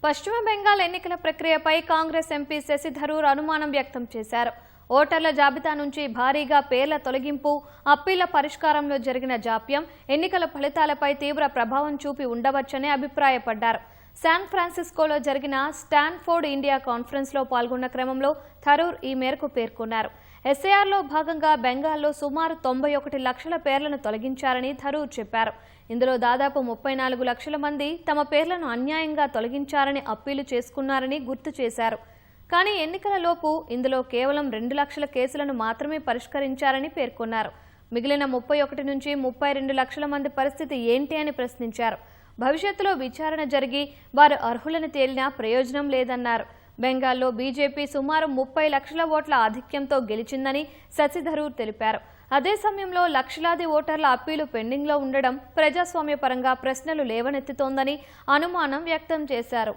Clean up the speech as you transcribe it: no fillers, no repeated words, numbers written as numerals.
పశ్చిమ బెంగాల్ ఎన్నికల ప్రక్రియపై కాంగ్రెస్ ఎంపీ శశి థరూర్ అనుమానం వ్యక్తం చేశారు. ఓటర్ల జాబితా నుంచి భారీగా పేర్ల తొలగింపు, అప్పీళ్ల పరిష్కారంలో జరిగిన జాప్యం ఎన్నికల ఫలితాలపై తీవ్ర ప్రభావం చూపి ఉండవచ్చని అభిప్రాయపడ్డారు. శాన్ ఫ్రాన్సిస్కోలో జరిగిన స్టాన్ఫోర్డ్ ఇండియా కాన్ఫరెన్స్లో పాల్గొన్న క్రమంలో థరూర్ ఈ మేరకు పేర్కొన్నారు. ఎస్ఐఆర్లో భాగంగా బెంగాల్లో సుమారు 91 లక్షల పేర్లను తొలగించారని థరూర్ చెప్పారు. ఇందులో దాదాపు 34 లక్షల మంది తమ పేర్లను అన్యాయంగా తొలగించారని అప్పీలు చేసుకున్నారని గుర్తు చేశారు. కానీ ఎన్నికలలోపు ఇందులో కేవలం 2 లక్షల కేసులను మాత్రమే పరిష్కరించారని పేర్కొన్నారు. మిగిలిన 31 నుంచి 32 లక్షల మంది పరిస్థితి ఏంటి అని ప్రశ్నించారు. భవిష్యత్తులో విచారణ జరిగి వారు అర్హులను తేలినా ప్రయోజనం లేదన్నారు. బెంగాల్లో బీజేపీ సుమారు 30 లక్షల ఓట్ల ఆధిక్యంతో గెలిచిందని శశి థరూర్ తెలిపారు. అదే సమయంలో లక్షలాది ఓటర్ల అప్పీలు పెండింగ్లో ఉండడం ప్రజాస్వామ్యపరంగా ప్రశ్నలు లేవనెత్తుతోందని అనుమానం వ్యక్తం చేశారు.